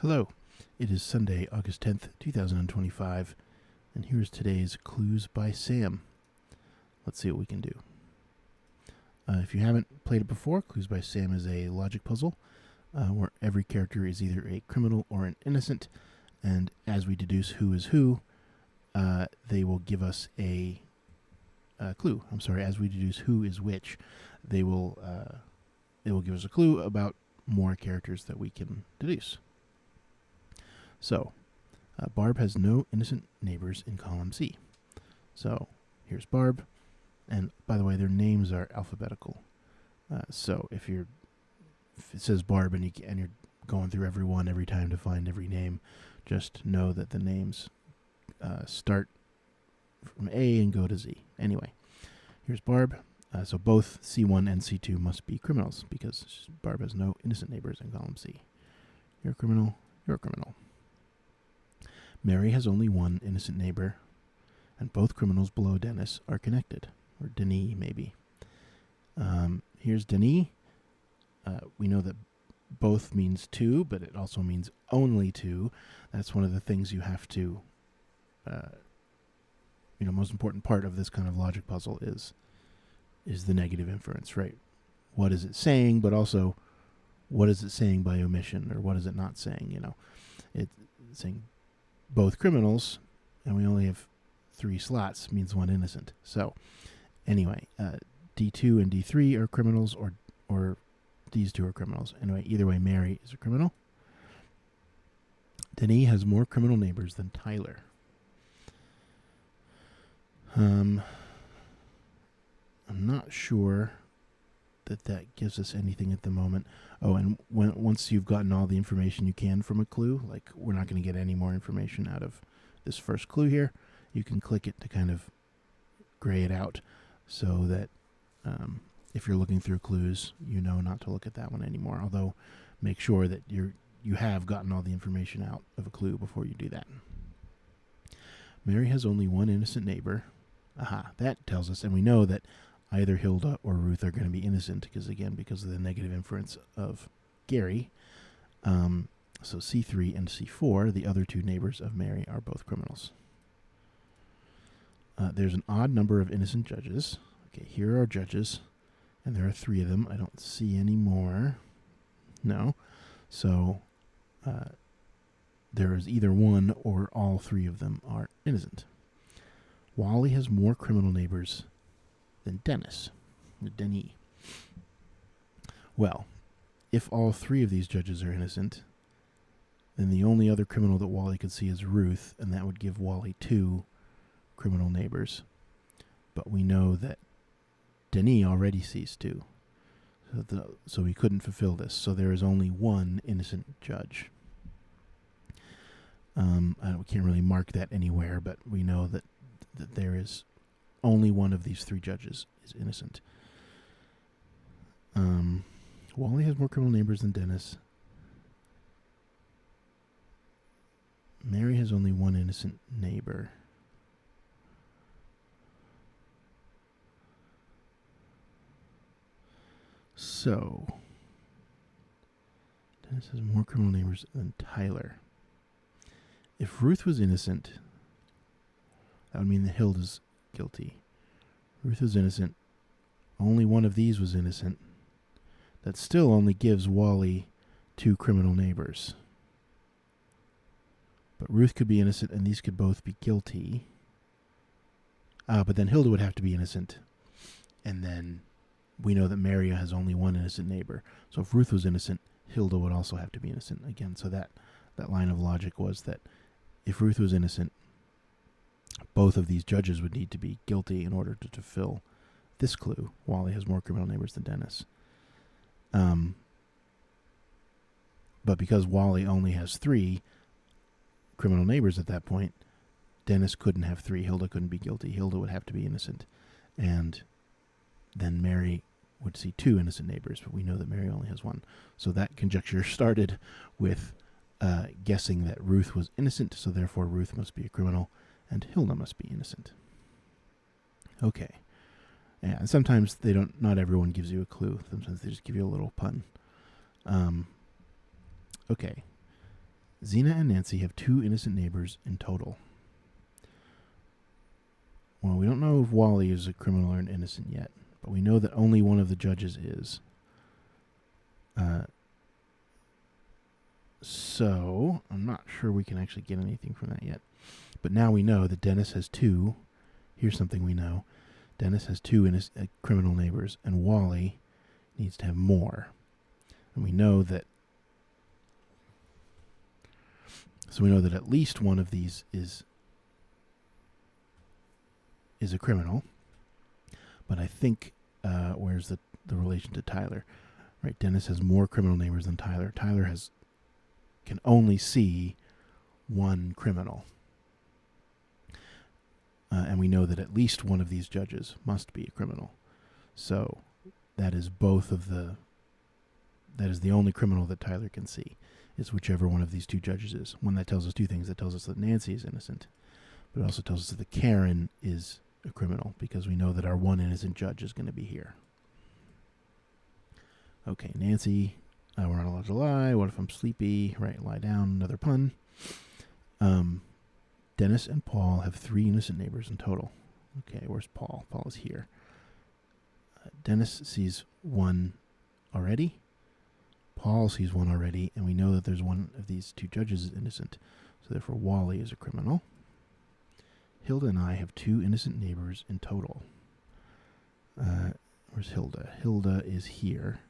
Hello, it is Sunday, August 10th, 2025, and here's today's Clues by Sam. Let's see what we can do. If you haven't played it before, Clues by Sam is a logic puzzle where every character is either a criminal or an innocent, and as we deduce who is who, they will give us a clue. As we deduce who is which, they will give us a clue about more characters that we can deduce. So, Barb has no innocent neighbors in column C. So, here's Barb, and by the way, their names are alphabetical. So, if it says Barb and you're going through every one every time to find every name, just know that the names start from A and go to Z. Anyway, here's Barb. So both C1 and C2 must be criminals because Barb has no innocent neighbors in column C. You're a criminal. You're a criminal. Mary has only one innocent neighbor, and both criminals below Dennis are connected. Or Denis, maybe. Here's Denis. We know that both means two, but it also means only two. That's one of the things you have to, most important part of this kind of logic puzzle is the negative inference, right? What is it saying, but also what is it saying by omission, or what is it not saying, It's saying both criminals, and we only have 3 slots, means one innocent. So, anyway, D2 and D3 are criminals, or these two are criminals. Anyway, either way, Mary is a criminal. Denis has more criminal neighbors than Tyler. I'm not sure that gives us anything at the moment. Oh, and once you've gotten all the information you can from a clue, like we're not going to get any more information out of this first clue here, you can click it to kind of gray it out so that if you're looking through clues, you know not to look at that one anymore. Although, make sure that you have gotten all the information out of a clue before you do that. Mary has only one innocent neighbor. Aha, that tells us, and we know that either Hilda or Ruth are going to be innocent because of the negative inference of Gary. So C3 and C4, the other two neighbors of Mary, are both criminals. There's an odd number of innocent judges. Okay, here are judges, and there are 3 of them. I don't see any more. No. So there is either one or all 3 of them are innocent. Wally has more criminal neighbors than Denis. Well, if all 3 of these judges are innocent, then the only other criminal that Wally could see is Ruth, and that would give Wally 2 criminal neighbors. But we know that Denis already sees 2. So he couldn't fulfill this. So there is only one innocent judge. We can't really mark that anywhere, but we know that there is only one of these 3 judges is innocent. Wally has more criminal neighbors than Dennis. Mary has only one innocent neighbor. So, Dennis has more criminal neighbors than Tyler. If Ruth was innocent, that would mean that Hilda's guilty. Ruth was innocent. Only one of these was innocent. That still only gives Wally 2 criminal neighbors. But Ruth could be innocent, and these could both be guilty. But then Hilda would have to be innocent. And then we know that Mary has only one innocent neighbor. So if Ruth was innocent, Hilda would also have to be innocent again. So that line of logic was that if Ruth was innocent, both of these judges would need to be guilty in order to fill this clue. Wally has more criminal neighbors than Dennis. But because Wally only has 3 criminal neighbors at that point, Dennis couldn't have 3. Hilda couldn't be guilty. Hilda would have to be innocent. And then Mary would see 2 innocent neighbors, but we know that Mary only has 1. So that conjecture started with guessing that Ruth was innocent, so therefore Ruth must be a criminal, and Hilda must be innocent. Okay. Yeah, and sometimes not everyone gives you a clue. Sometimes they just give you a little pun. Okay. Zena and Nancy have 2 innocent neighbors in total. Well, we don't know if Wally is a criminal or an innocent yet, but we know that only one of the judges is. So, I'm not sure we can actually get anything from that yet. But now we know that Dennis has 2. Here's something we know. Dennis has 2 criminal neighbors, and Wally needs to have more. And we know that... So we know that at least one of these is a criminal. But I think... where's the relation to Tyler? Right, Dennis has more criminal neighbors than Tyler. Tyler can only see 1 criminal. And we know that at least one of these judges must be a criminal. So that is that is the only criminal that Tyler can see, is whichever one of these 2 judges is. One that tells us 2 things. That tells us that Nancy is innocent, but it also tells us that the Karen is a criminal, because we know that our 1 innocent judge is going to be here. Okay, Nancy, we're not allowed to lie. What if I'm sleepy? Right, lie down, another pun. Dennis and Paul have 3 innocent neighbors in total. Okay, where's Paul? Paul is here. Dennis sees 1 already. Paul sees 1 already, and we know that there's one of these 2 judges is innocent. So therefore Wally is a criminal. Hilda and I have 2 innocent neighbors in total. Where's Hilda? Hilda is here.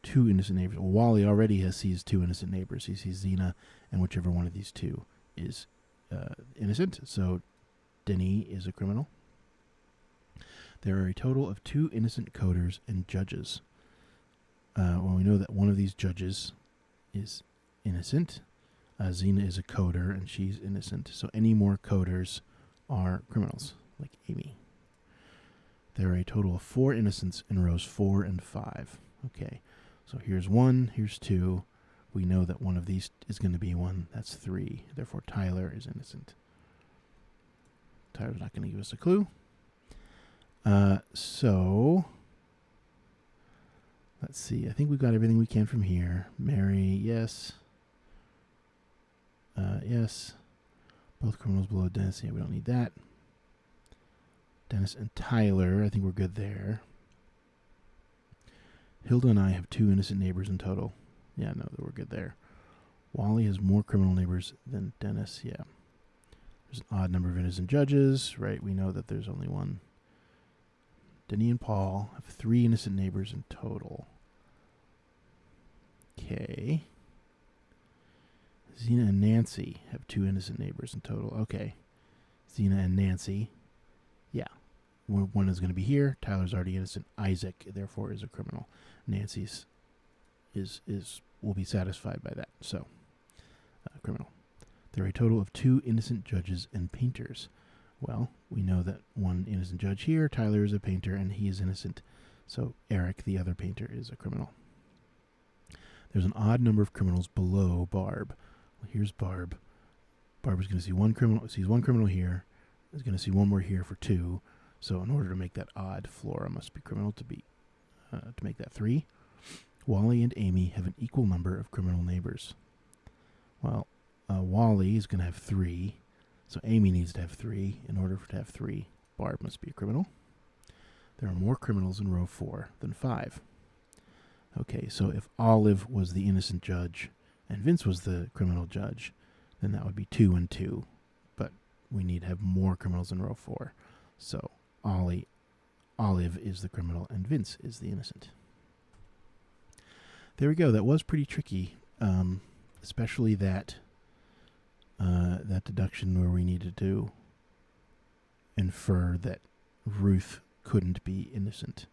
2 innocent neighbors. Well, Wally already sees 2 innocent neighbors. He sees Zena and whichever one of these 2 is innocent. So Denny is a criminal. There are a total of 2 innocent coders and judges. Well, we know that one of these judges is innocent. Zena is a coder, and she's innocent. So any more coders are criminals, like Amy. There are a total of 4 innocents in rows 4 and 5. Okay, so here's 1, here's 2. We know that one of these is going to be 1. That's 3. Therefore, Tyler is innocent. Tyler's not going to give us a clue. So, let's see. I think we've got everything we can from here. Mary, yes. Yes. Both criminals below Dennis. Yeah, we don't need that. Dennis and Tyler, I think we're good there. Hilda and I have 2 innocent neighbors in total. Yeah, no, we're good there. Wally has more criminal neighbors than Dennis. Yeah. There's an odd number of innocent judges, right? We know that there's only 1. Denny and Paul have 3 innocent neighbors in total. Okay. Zena and Nancy have 2 innocent neighbors in total. Okay. Zena and Nancy. Yeah. One is going to be here. Tyler's already innocent. Isaac, therefore, is a criminal. Nancy's will be satisfied by that. So, criminal. There are a total of 2 innocent judges and painters. Well, we know that 1 innocent judge here. Tyler is a painter, and he is innocent. So Eric, the other painter, is a criminal. There's an odd number of criminals below Barb. Well, here's Barb. Barb is going to see 1 criminal. Sees 1 criminal here. Is going to see 1 more here for 2. So in order to make that odd, Flora must be criminal to make that 3. Wally and Amy have an equal number of criminal neighbors. Well, Wally is going to have 3, so Amy needs to have 3. In order to have 3, Barb must be a criminal. There are more criminals in row 4 than 5. Okay, so if Olive was the innocent judge and Vince was the criminal judge, then that would be 2 and 2. But we need to have more criminals in row 4. So Olive is the criminal and Vince is the innocent. There we go. That was pretty tricky, especially that deduction where we needed to infer that Ruth couldn't be innocent.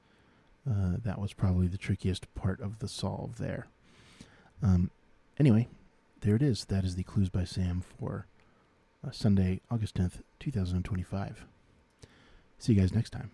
That was probably the trickiest part of the solve there. Anyway, there it is. That is the Clues by Sam for Sunday, August 10th, 2025. See you guys next time.